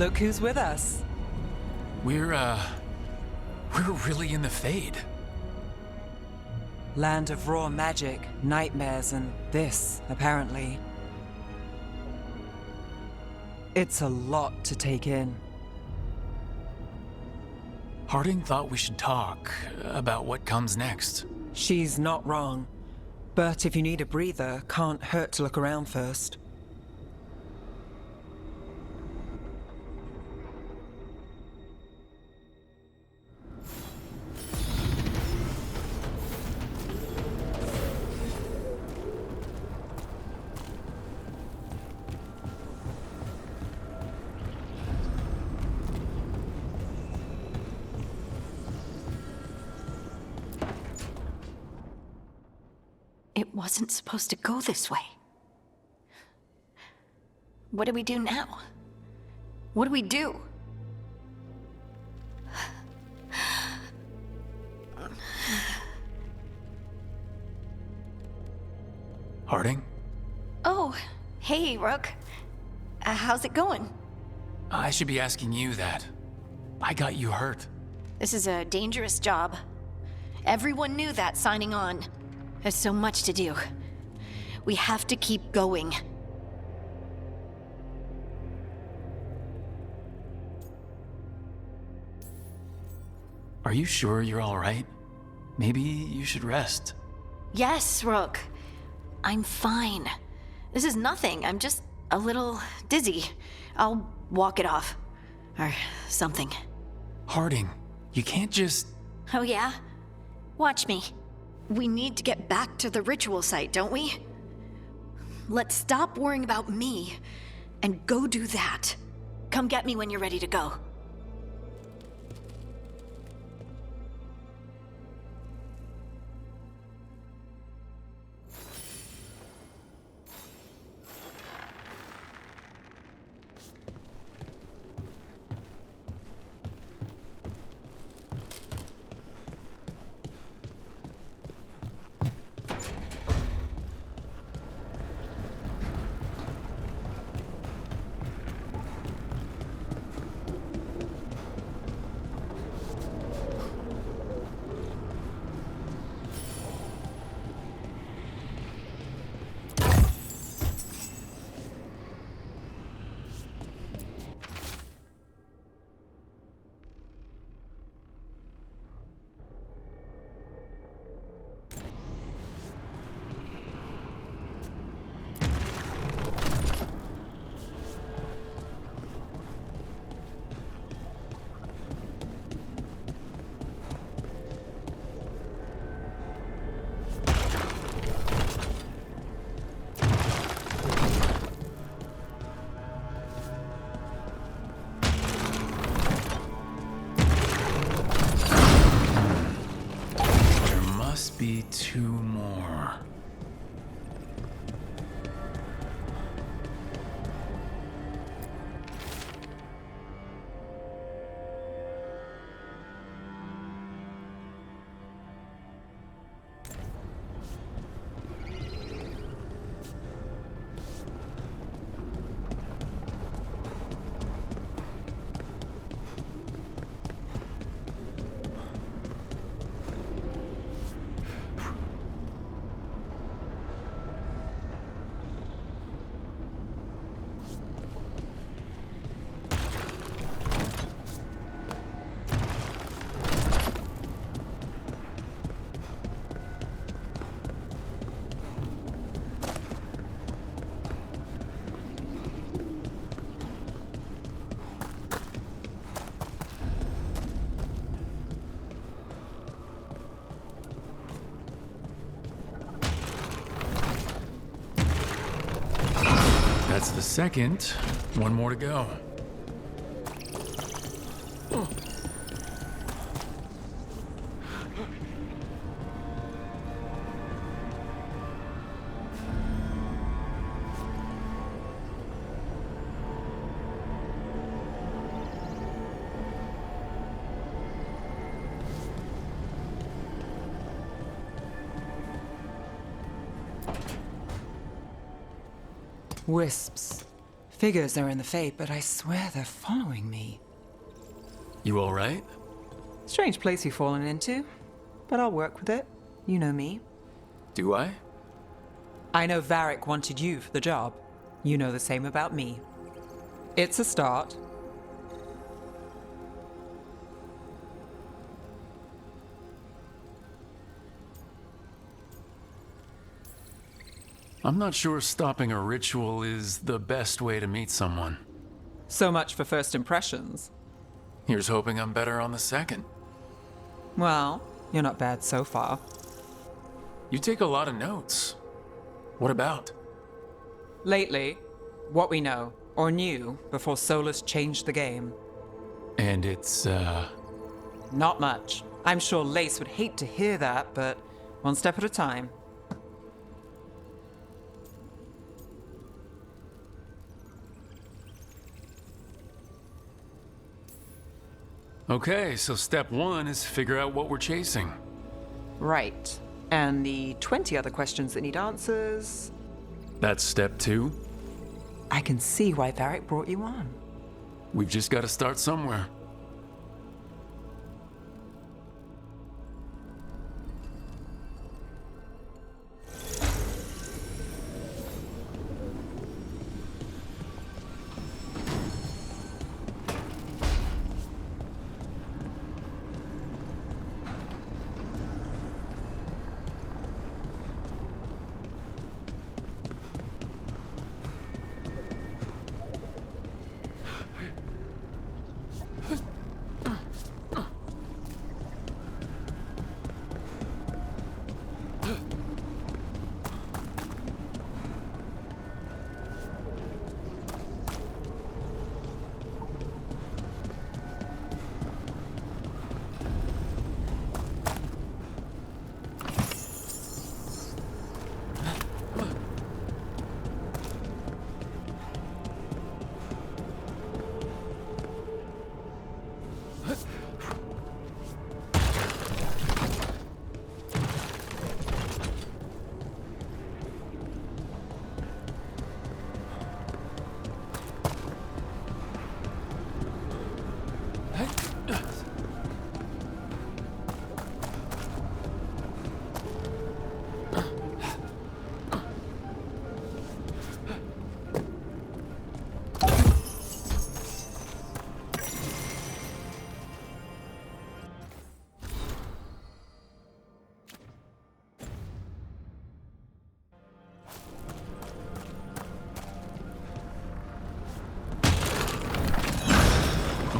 Look who's with us. We're really in the Fade. Land of raw magic, nightmares, and this, apparently. It's a lot to take in. Harding thought we should talk about what comes next. She's not wrong. But if you need a breather, can't hurt to look around first. It wasn't supposed to go this way. What do we do now? What do we do? Harding? Oh, hey, Rook. How's it going? I should be asking you that. I got you hurt. This is a dangerous job. Everyone knew that signing on. There's so much to do. We have to keep going. Are you sure you're all right? Maybe you should rest. Yes, Rook. I'm fine. This is nothing. I'm just a little dizzy. I'll walk it off. Or something. Harding, you can't just... Oh yeah? Watch me. We need to get back to the ritual site, don't we? Let's stop worrying about me and go do that. Come get me when you're ready to go. Be two more. That's the second. One more to go. Wisps. Figures are in the fate, but I swear they're following me. You alright? Strange place you've fallen into, but I'll work with it. You know me. Do I? I know Varric wanted you for the job. You know the same about me. It's a start. I'm not sure stopping a ritual is the best way to meet someone. So much for first impressions. Here's hoping I'm better on the second. Well, you're not bad so far. You take a lot of notes. What about? Lately, what we know, or knew, before Solus changed the game. And it's, Not much. I'm sure Lace would hate to hear that, but one step at a time. Okay, so step one is figure out what we're chasing. Right. And the 20 other questions that need answers... That's step two. I can see why Varric brought you on. We've just got to start somewhere.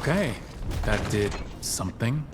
Okay, that did something.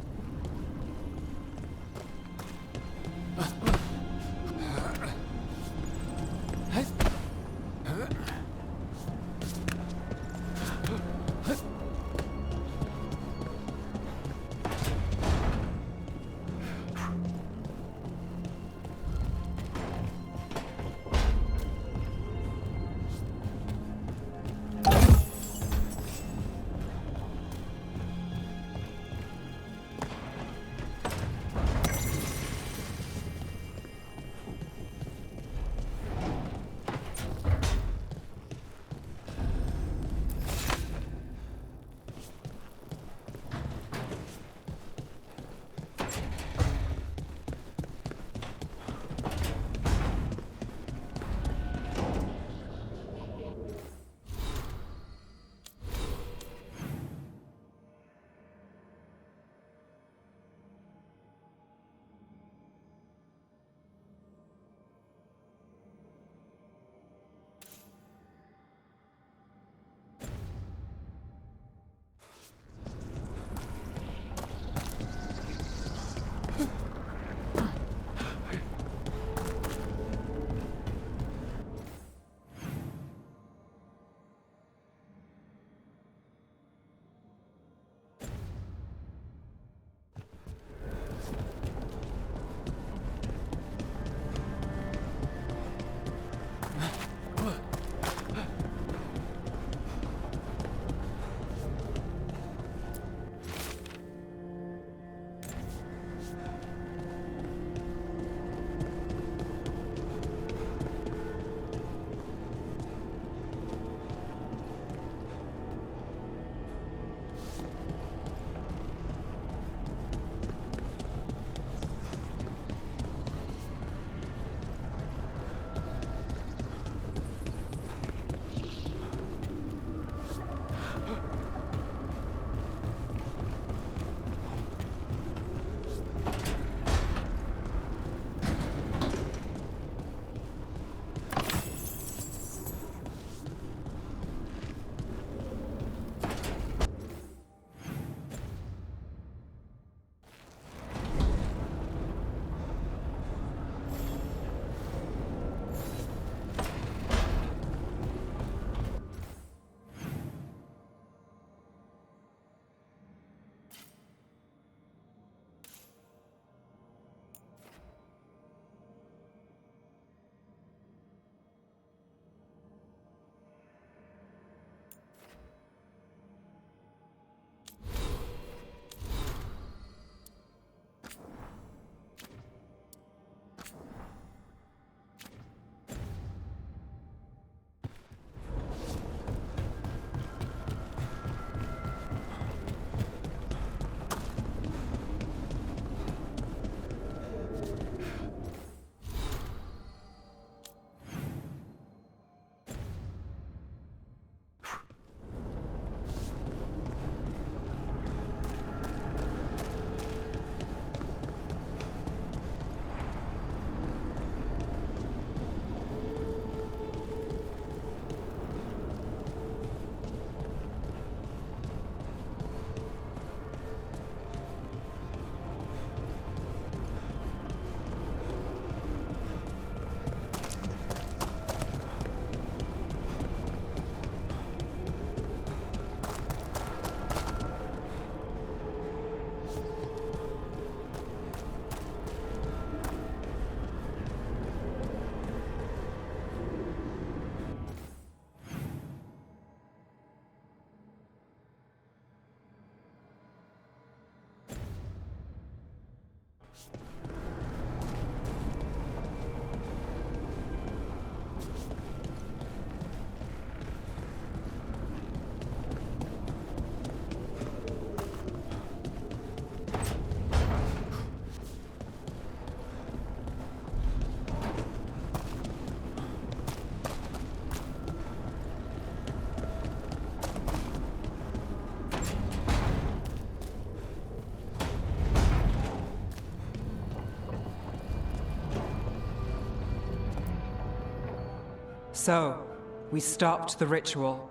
So, we stopped the ritual.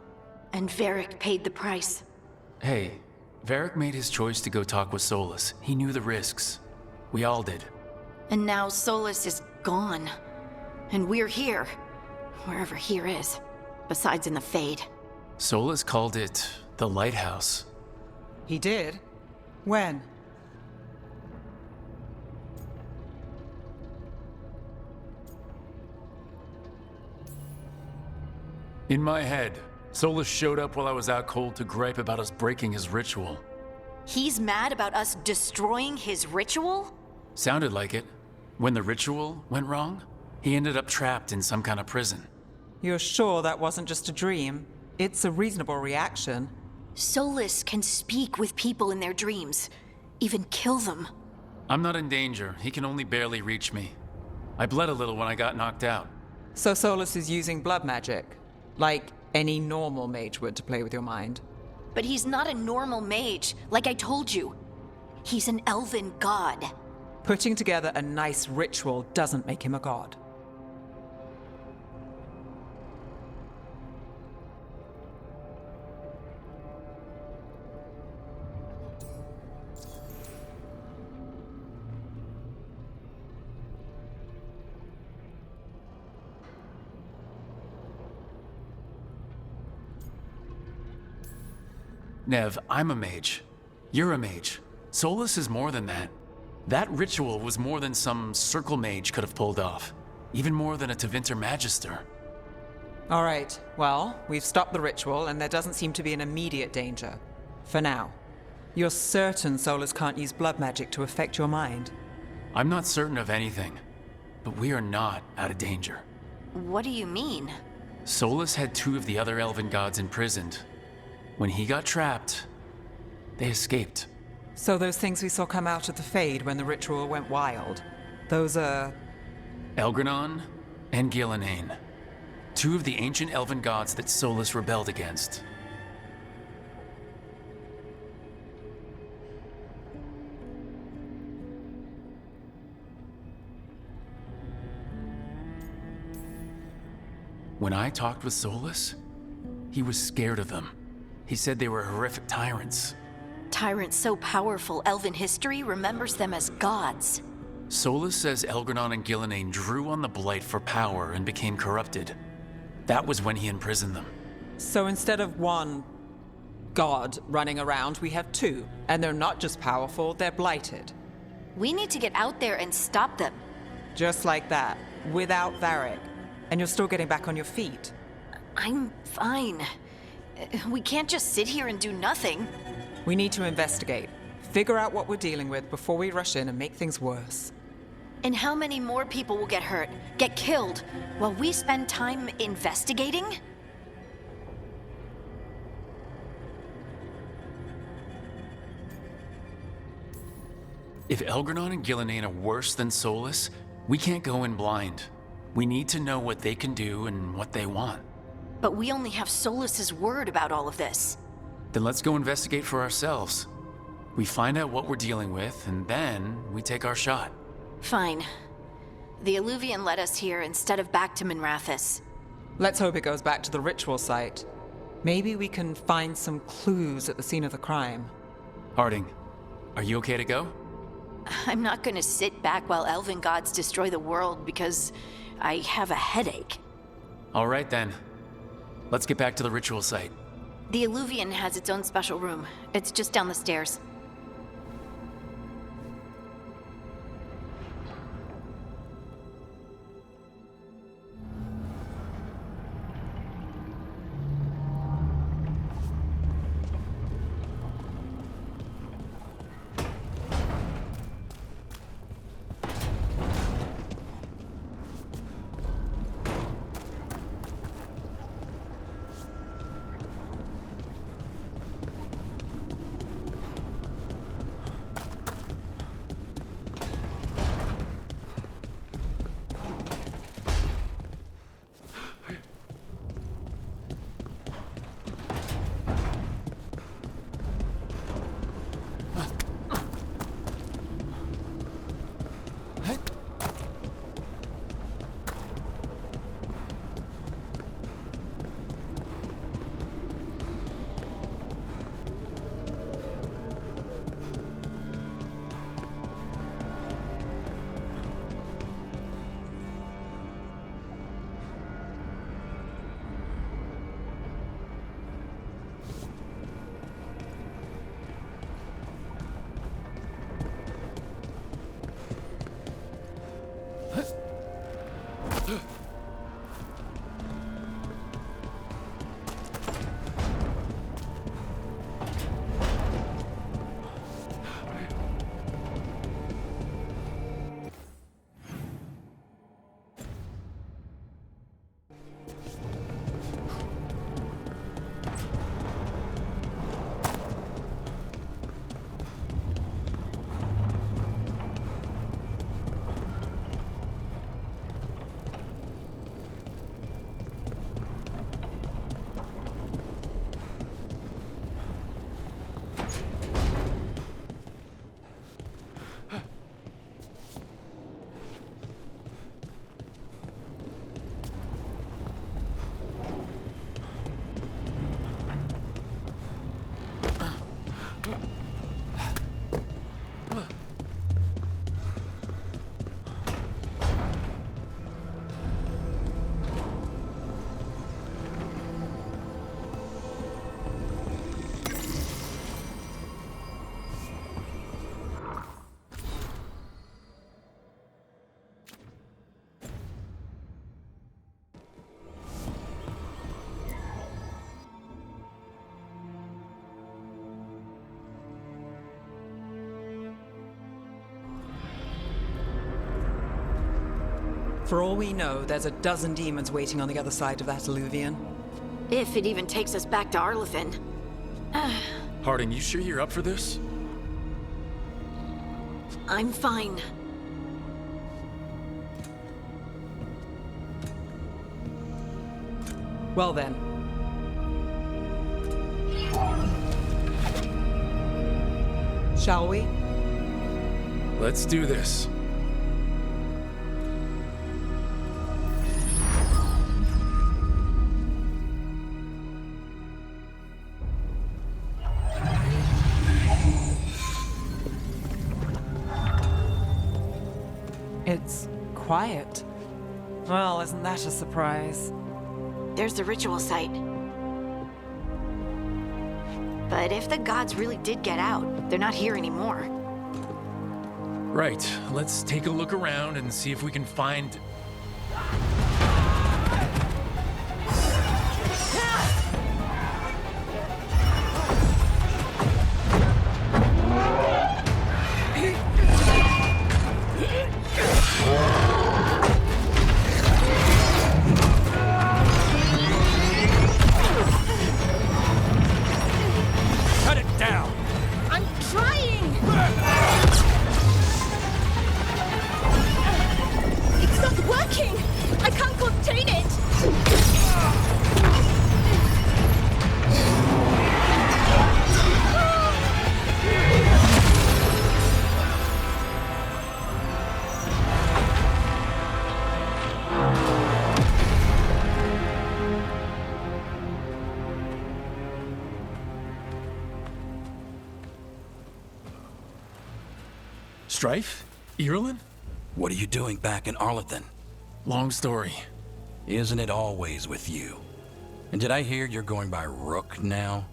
And Varric paid the price. Hey, Varric made his choice to go talk with Solus. He knew the risks. We all did. And now Solus is gone. And we're here. Wherever here is. Besides in the Fade. Solus called it the Lighthouse. He did? When? In my head, Solus showed up while I was out cold to gripe about us breaking his ritual. He's mad about us destroying his ritual? Sounded like it. When the ritual went wrong, he ended up trapped in some kind of prison. You're sure that wasn't just a dream? It's a reasonable reaction. Solus can speak with people in their dreams. Even kill them. I'm not in danger. He can only barely reach me. I bled a little when I got knocked out. So Solus is using blood magic, like any normal mage would to play with your mind. But he's not a normal mage, like I told you. He's an elven god. Putting together a nice ritual doesn't make him a god. Nev, I'm a mage. You're a mage. Solus is more than that. That ritual was more than some circle mage could have pulled off. Even more than a Tevinter Magister. All right, well, we've stopped the ritual and there doesn't seem to be an immediate danger. For now. You're certain Solus can't use blood magic to affect your mind? I'm not certain of anything, but we are not out of danger. What do you mean? Solus had 2 of the other elven gods imprisoned. When he got trapped, they escaped. So those things we saw come out of the Fade when the ritual went wild, those are... Elgranon and Gillenane. 2 of the ancient elven gods that Solus rebelled against. When I talked with Solus, he was scared of them. He said they were horrific tyrants. Tyrants so powerful, elven history remembers them as gods. Solus says Elgranon and Gillenane drew on the Blight for power and became corrupted. That was when he imprisoned them. So instead of one god running around, we have 2. And they're not just powerful, they're blighted. We need to get out there and stop them. Just like that, without Varric. And you're still getting back on your feet. I'm fine. We can't just sit here and do nothing. We need to investigate. Figure out what we're dealing with before we rush in and make things worse. And how many more people will get hurt, get killed, while we spend time investigating? If Elgranon and Gillenane are worse than Solus, we can't go in blind. We need to know what they can do and what they want. But we only have Solus's word about all of this. Then let's go investigate for ourselves. We find out what we're dealing with, and then we take our shot. Fine. The Illuvian led us here instead of back to Minrathous. Let's hope it goes back to the ritual site. Maybe we can find some clues at the scene of the crime. Harding, are you okay to go? I'm not gonna sit back while elven gods destroy the world because I have a headache. All right then. Let's get back to the ritual site. The Illuvian has its own special room. It's just down the stairs. For all we know, there's a dozen demons waiting on the other side of that alluvion. If it even takes us back to Arlithin. Harding, you sure you're up for this? I'm fine. Well then. Shall we? Let's do this. It's quiet. Well, isn't that a surprise? There's the ritual site. But if the gods really did get out, they're not here anymore. Right, let's take a look around and see if we can find... Cut it down! I'm trying! It's not working! I can't contain it! Strife? Irulan? What are you doing back in Arlithin? Long story. Isn't it always with you? And did I hear you're going by Rook now?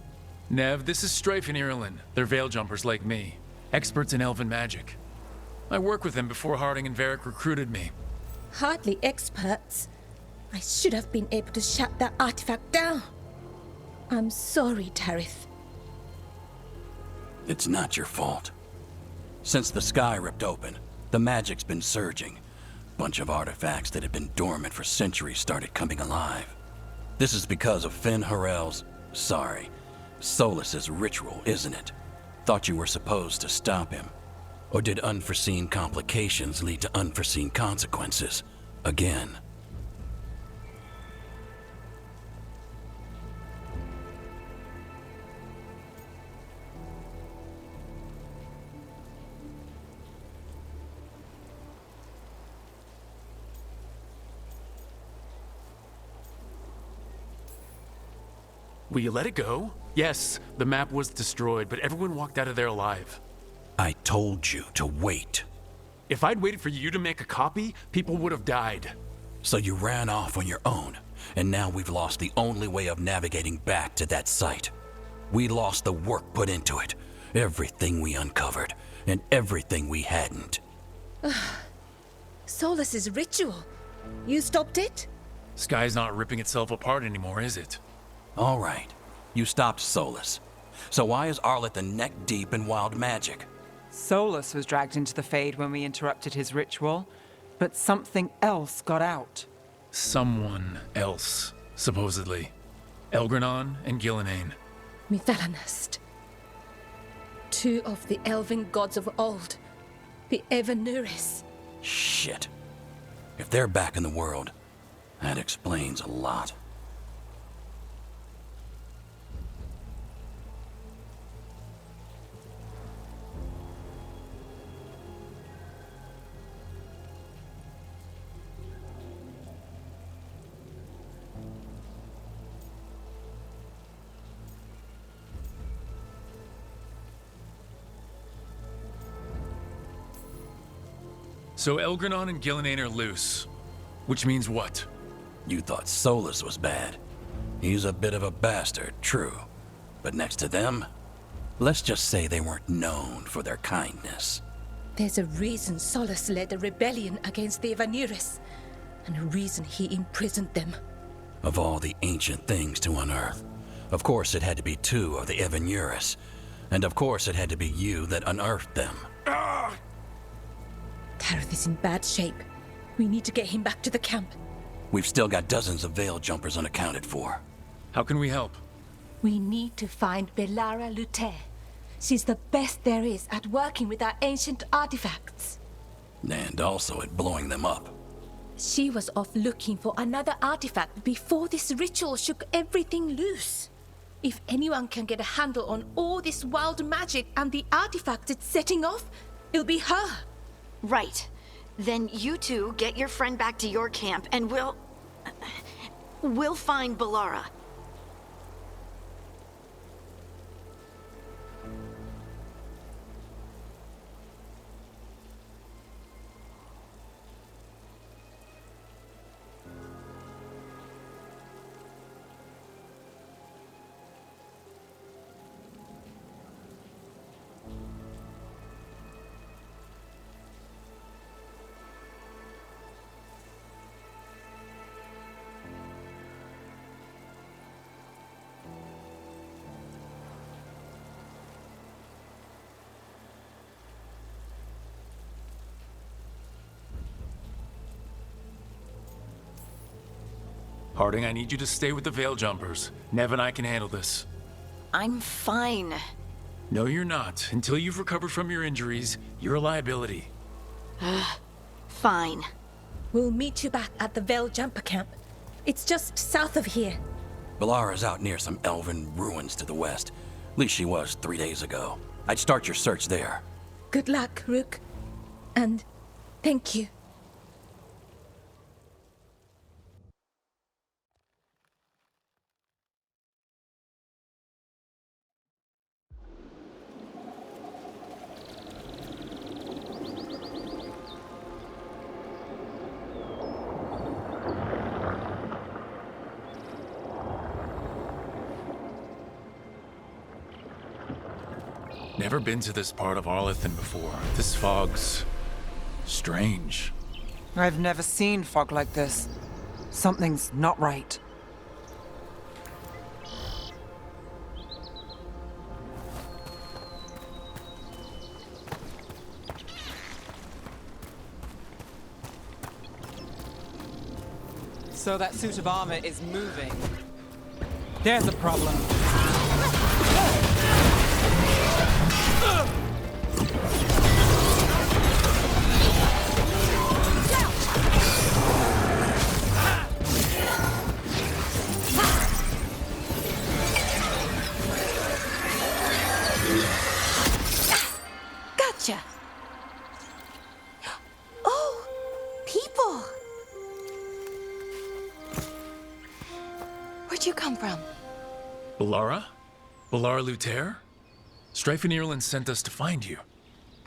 Nev, this is Strife and Irulan. They're veil jumpers like me. Experts in elven magic. I worked with them before Harding and Varric recruited me. Hardly experts. I should have been able to shut that artifact down. I'm sorry, Tarith. It's not your fault. Since the sky ripped open, the magic's been surging. Bunch of artifacts that had been dormant for centuries started coming alive. This is because of Finn Harel's, Solas's ritual, isn't it? Thought you were supposed to stop him. Or did unforeseen complications lead to unforeseen consequences? Again. Will you let it go? Yes, the map was destroyed, but everyone walked out of there alive. I told you to wait. If I'd waited for you to make a copy, people would have died. So you ran off on your own, and now we've lost the only way of navigating back to that site. We lost the work put into it, everything we uncovered, and everything we hadn't. Solas's ritual. You stopped it? Sky's not ripping itself apart anymore, is it? All right. You stopped Solus. So why is Arleth neck deep in wild magic? Solus was dragged into the Fade when we interrupted his ritual, but something else got out. Someone else, supposedly. Elgranon and Gillenane. Mithalanast. Two of the elven gods of old. The Evanuris. Shit. If they're back in the world, that explains a lot. So Elgranon and Gillenane are loose. Which means what? You thought Solus was bad. He's a bit of a bastard, true. But next to them, let's just say they weren't known for their kindness. There's a reason Solus led a rebellion against the Evanuris, and a reason he imprisoned them. Of all the ancient things to unearth, of course it had to be two of the Evanuris. And of course it had to be you that unearthed them. Tareth is in bad shape. We need to get him back to the camp. We've still got dozens of veil jumpers unaccounted for. How can we help? We need to find Belara Luther. She's the best there is at working with our ancient artifacts. And also at blowing them up. She was off looking for another artifact before this ritual shook everything loose. If anyone can get a handle on all this wild magic and the artifacts it's setting off, it'll be her. Right. Then you two get your friend back to your camp and we'll find Belara. Harding, I need you to stay with the Veil Jumpers. Nev and I can handle this. I'm fine. No, you're not. Until you've recovered from your injuries, you're a liability. Fine. We'll meet you back at the Veil Jumper camp. It's just south of here. Belara's out near some elven ruins to the west. At least she was 3 days ago. I'd start your search there. Good luck, Rook. And thank you. Never been to this part of Arlethan before. This fog's strange. I've never seen fog like this. Something's not right. So that suit of armor is moving. There's a problem. Gotcha. Oh, people. Where'd you come from? Belara? Belara Luther? Strife and Ireland sent us to find you.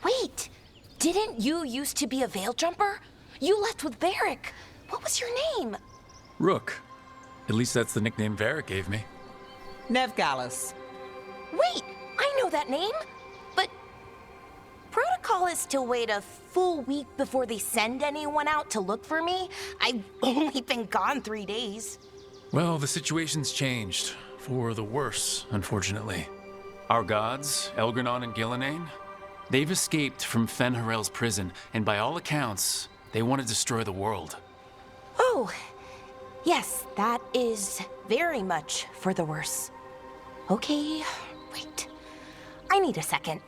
Wait, didn't you used to be a Veil Jumper? You left with Varric. What was your name? Rook. At least that's the nickname Varric gave me. Nev Gallus. Wait, I know that name. But protocol is to wait a full week before they send anyone out to look for me. I've only been gone 3 days. Well, the situation's changed. For the worse, unfortunately. Our gods, Elgranon and Gillenane, they've escaped from Fen'Harel's prison, and by all accounts, they want to destroy the world. Oh, yes, that is very much for the worse. Okay, wait. I need a second.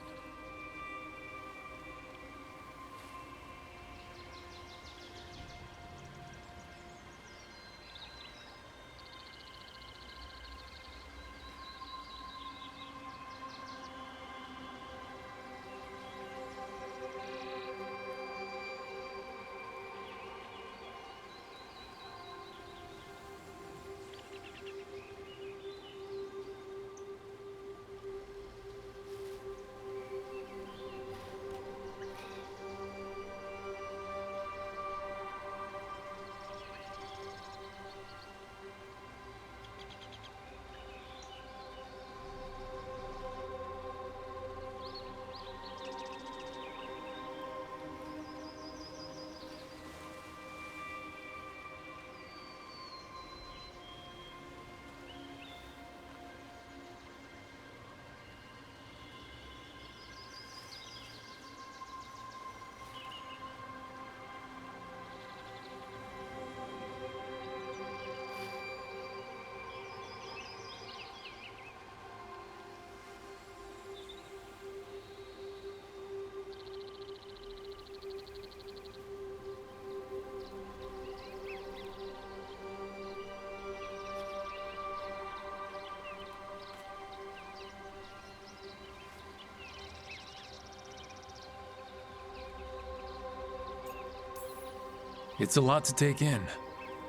It's a lot to take in.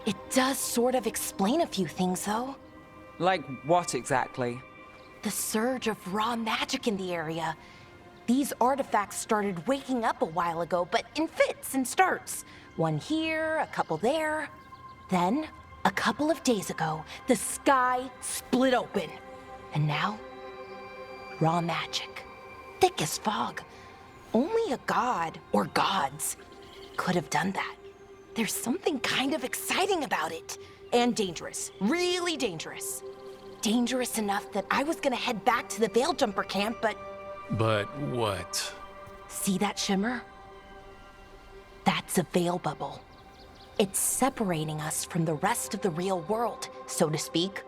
It does sort of explain a few things, though. Like what exactly? The surge of raw magic in the area. These artifacts started waking up a while ago, but in fits and starts. One here, a couple there. Then, a couple of days ago, the sky split open. And now, raw magic. Thick as fog. Only a god, or gods, could have done that. There's something kind of exciting about it. And dangerous. Really dangerous. Dangerous enough that I was gonna head back to the Veilgjumper camp, but... But what? See that shimmer? That's a veil bubble. It's separating us from the rest of the real world, so to speak.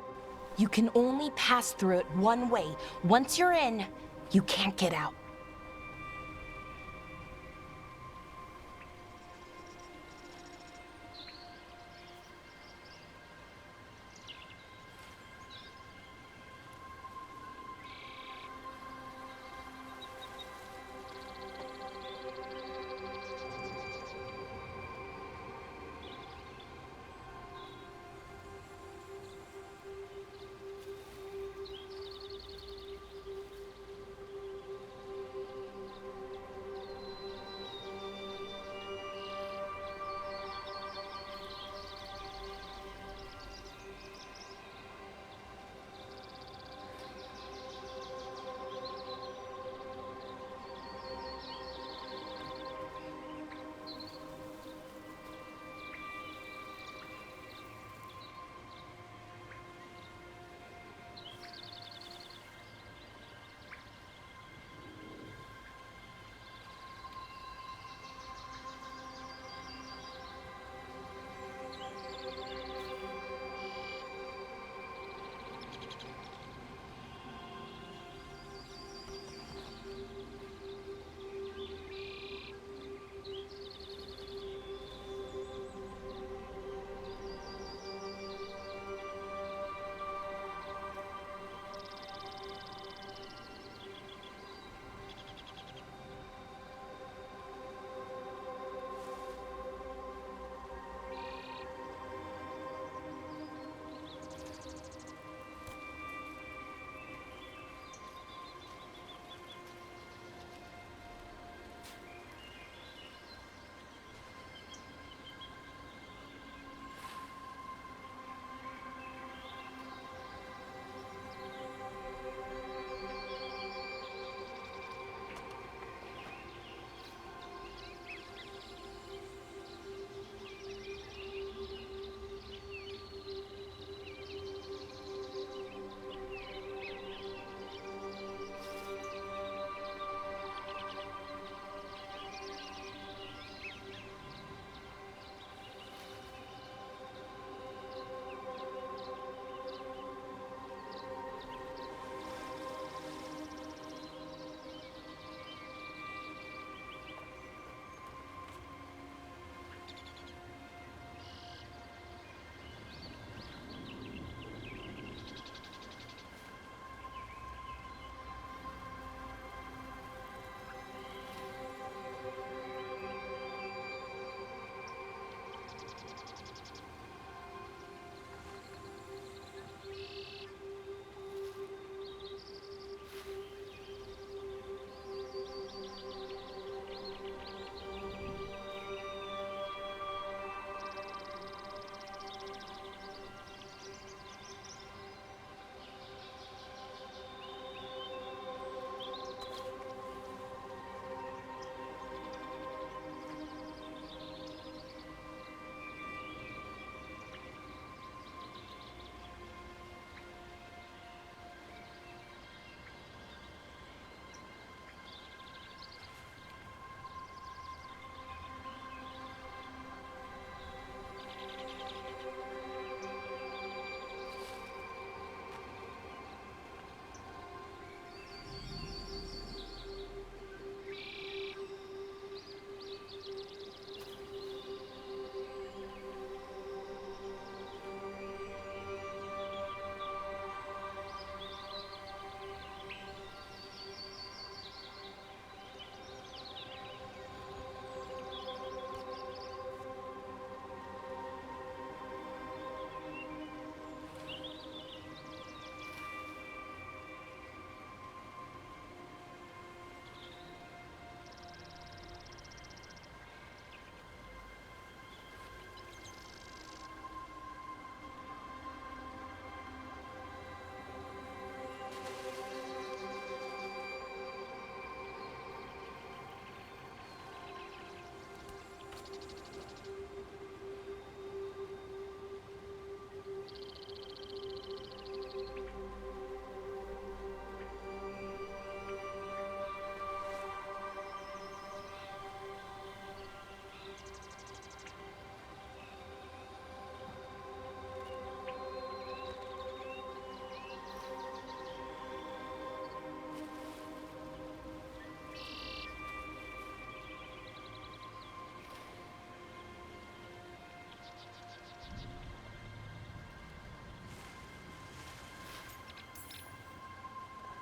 You can only pass through it one way. Once you're in, you can't get out.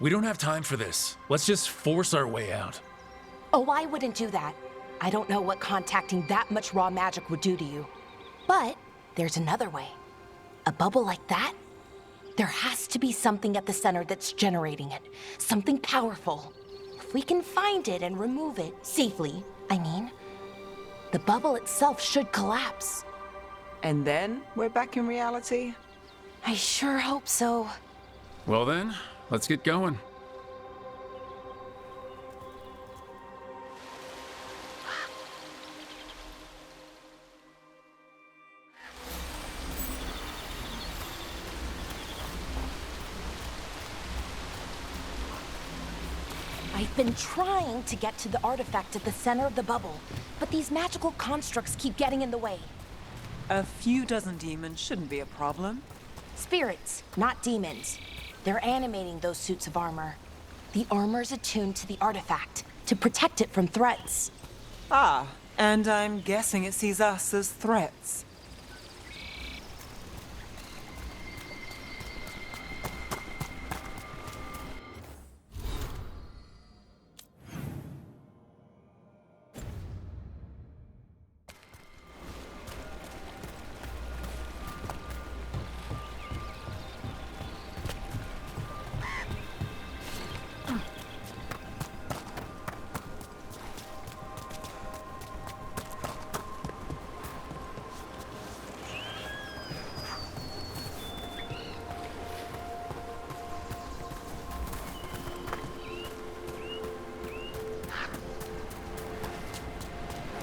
We don't have time for this. Let's just force our way out. Oh, I wouldn't do that. I don't know what contacting that much raw magic would do to you. But there's another way. A bubble like that? There has to be something at the center that's generating it. Something powerful. If we can find it and remove it, safely, I mean, the bubble itself should collapse. And then we're back in reality? I sure hope so. Well then, let's get going. I've been trying to get to the artifact at the center of the bubble, but these magical constructs keep getting in the way. A few dozen demons shouldn't be a problem. Spirits, not demons. They're animating those suits of armor. The armor's attuned to the artifact to protect it from threats. Ah, and I'm guessing it sees us as threats.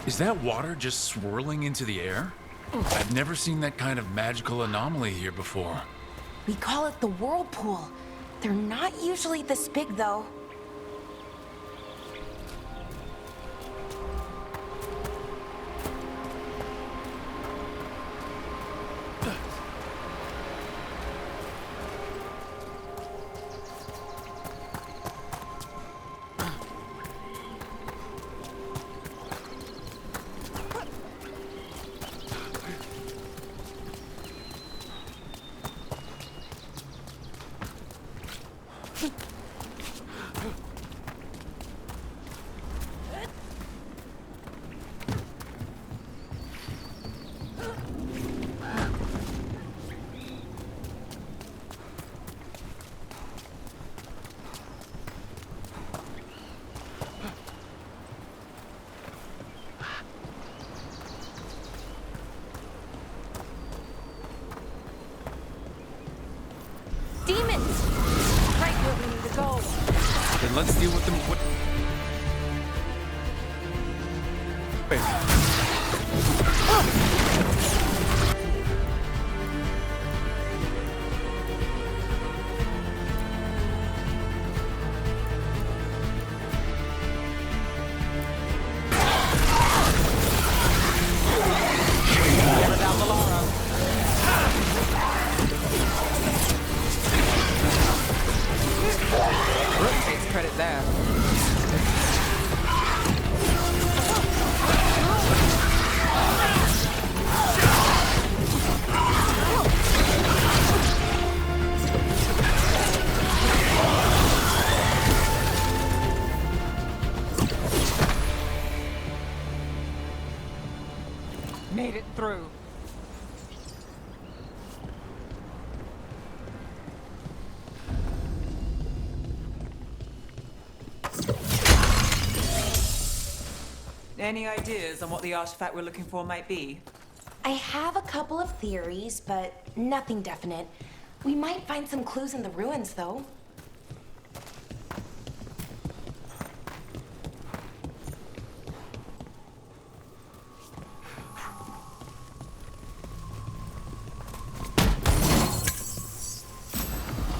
Is that water just swirling into the air? I've never seen that kind of magical anomaly here before. We call it the whirlpool. They're not usually this big, though. Demons! Right where we need to go. Then let's deal with them. Takes credit there. Made it through. Any ideas on what the artifact we're looking for might be? I have a couple of theories, but nothing definite. We might find some clues in the ruins, though.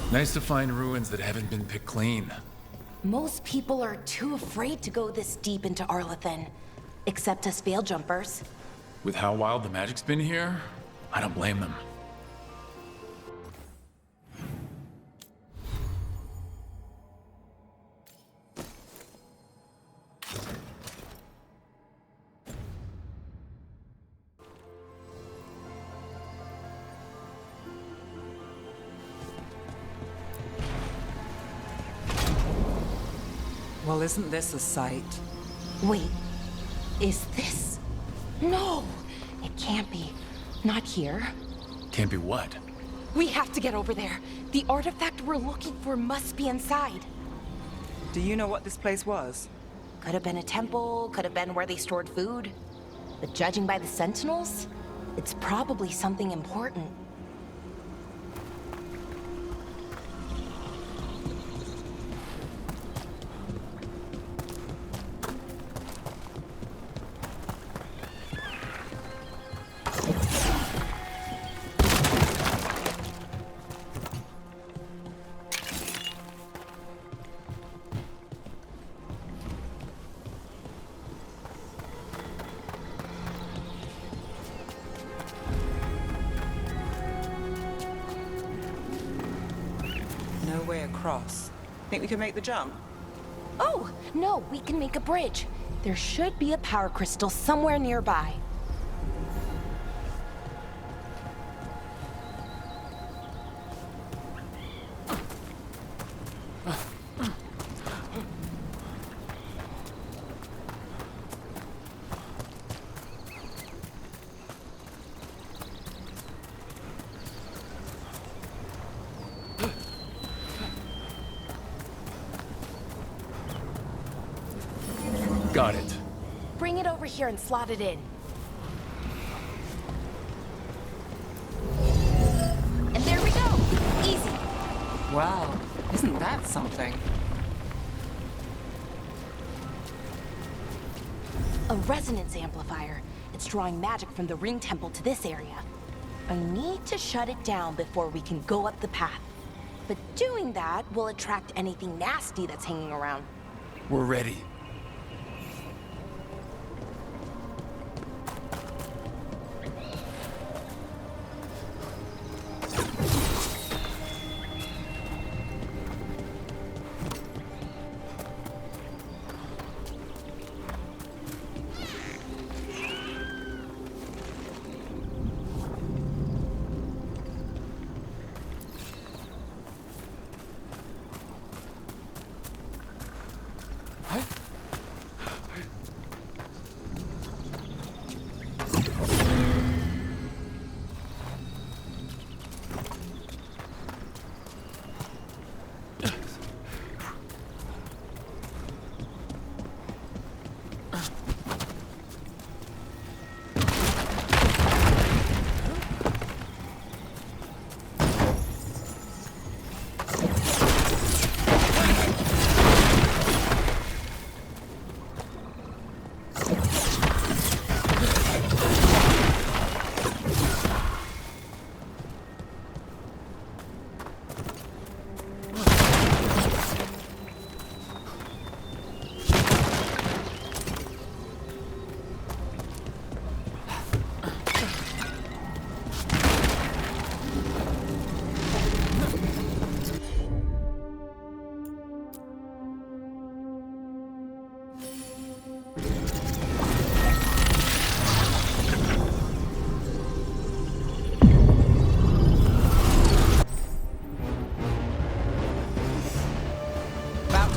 Nice to find ruins that haven't been picked clean. Most people are too afraid to go this deep into Arlathan, except us veil jumpers. With how wild the magic's been here, I don't blame them. Well, isn't this a sight? Wait, is this? No, it can't be. Not here. Can't be what? We have to get over there. The artifact we're looking for must be inside. Do you know what this place was? Could have been a temple, could have been where they stored food. But judging by the sentinels, it's probably something important. No way across. Think we can make the jump? Oh, no, we can make a bridge. There should be a power crystal somewhere nearby. Got it. Bring it over here and slot it in. And there we go. Easy. Wow, isn't that something? A resonance amplifier. It's drawing magic from the ring temple to this area. I need to shut it down before we can go up the path. But doing that will attract anything nasty that's hanging around. We're ready.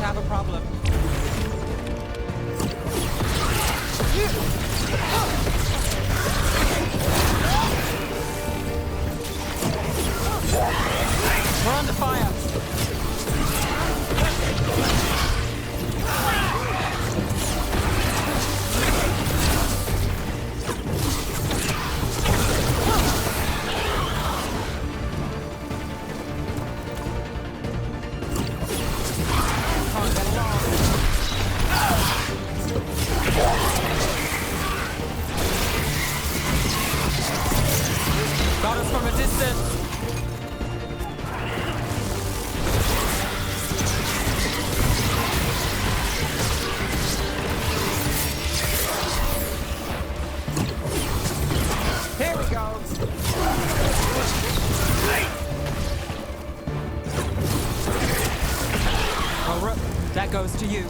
Have a problem. We're under fire. Got us from a distance. Here we go. Oh, Rook, that goes to you.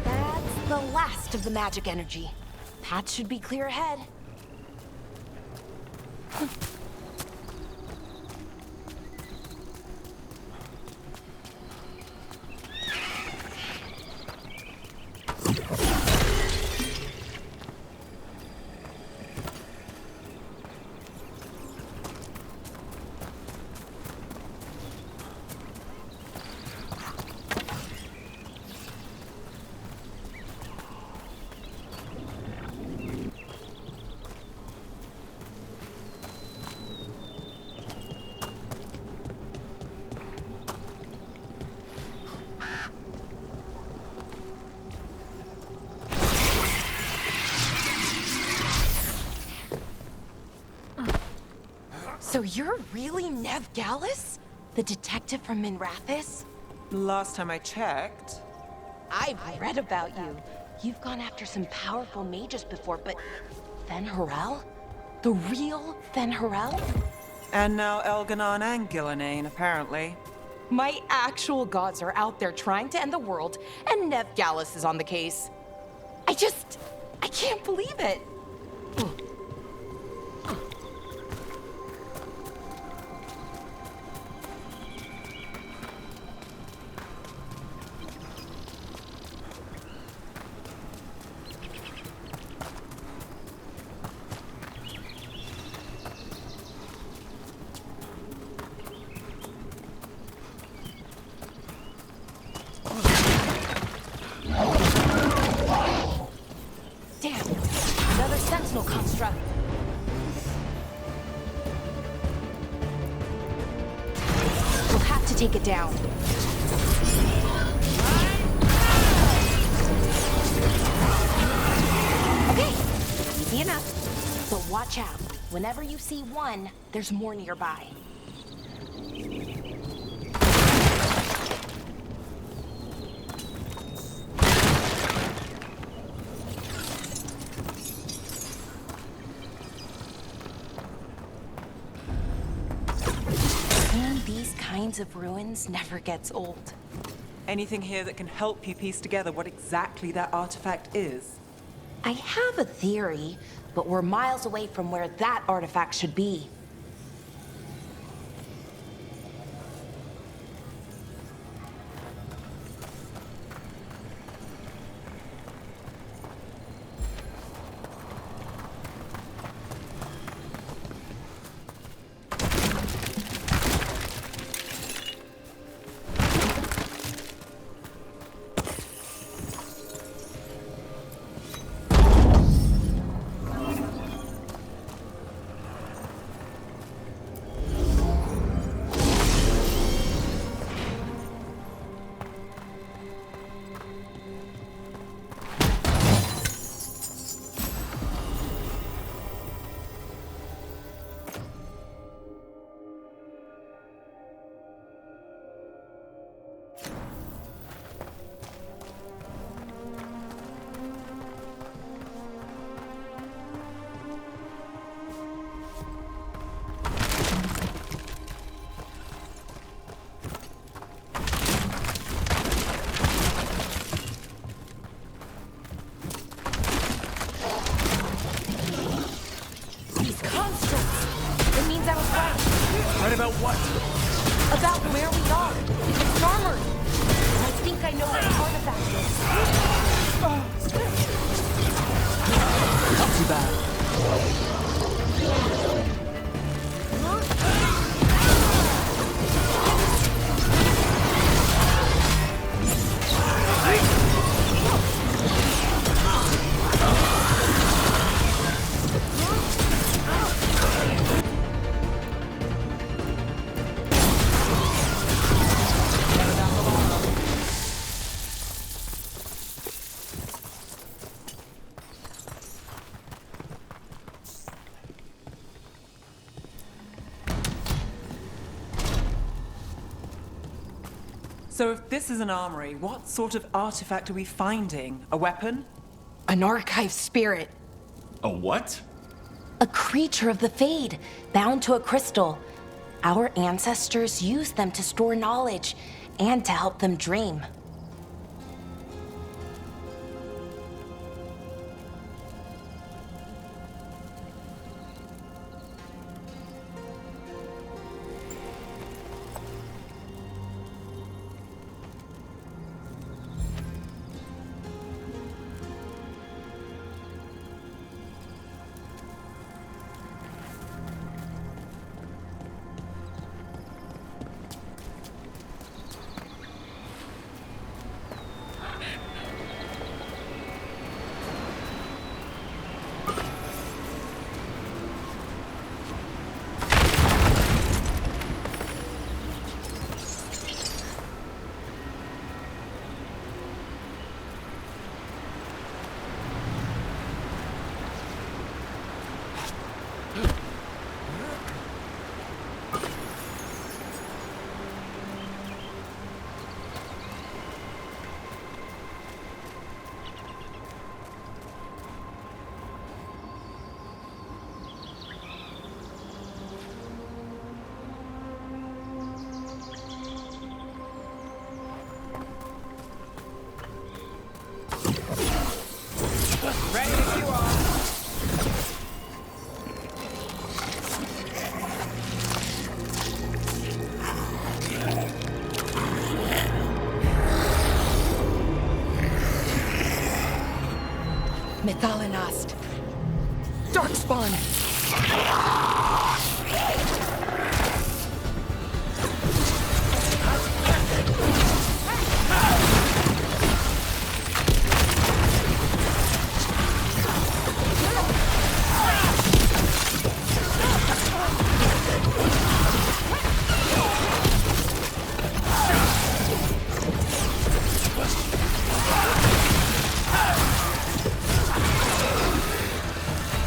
That's the last of the magic energy. Path should be clear ahead. So you're really Nev Gallus? The detective from Minrathis? Last time I checked. I've read about you. You've gone after some powerful mages before, but Fen Harel? The real Fen Harel? And now Elganon and Gillenane, apparently. My actual gods are out there trying to end the world, and Nev Gallus is on the case. I can't believe it. Damn, another sentinel construct. We'll have to take it down. Okay, easy enough. But watch out. Whenever you see one, there's more nearby. These kinds of ruins never gets old. Anything here that can help you piece together what exactly that artifact is? I have a theory, but we're miles away from where that artifact should be. Right about what? About where we are. It's armored. I think I know where the artifact is. Not too bad. So if this is an armory, what sort of artifact are we finding? A weapon? An archive spirit. A what? A creature of the Fade, bound to a crystal. Our ancestors used them to store knowledge and to help them dream. Thalanast. Darkspawn!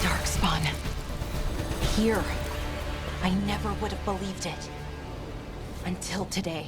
Darkspawn. Here. I never would have believed it. Until today.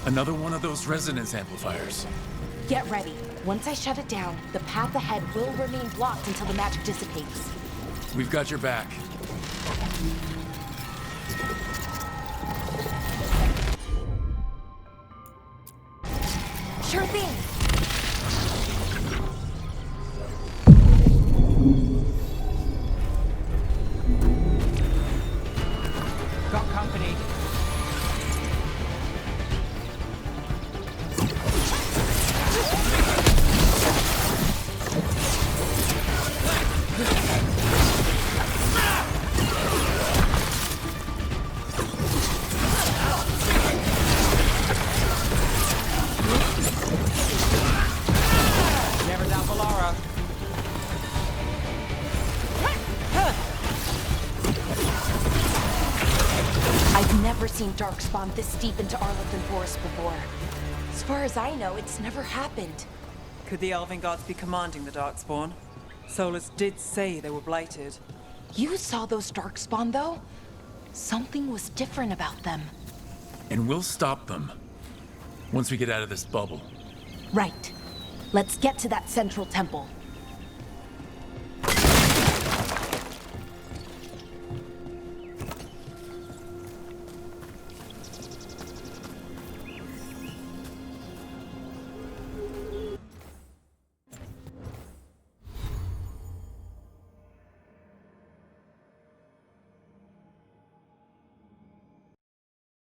Another one of those resonance amplifiers. Get ready. Once I shut it down, the path ahead will remain blocked until the magic dissipates. We've got your back. Sure thing. Got company. Never doubt Valara. I've never seen Darkspawn this deep into Arlothan Forest before. As far as I know, it's never happened. Could the Elven gods be commanding the Darkspawn? Solus did say they were blighted. You saw those Darkspawn, though? Something was different about them. And we'll stop them. Once we get out of this bubble. Right. Let's get to that central temple.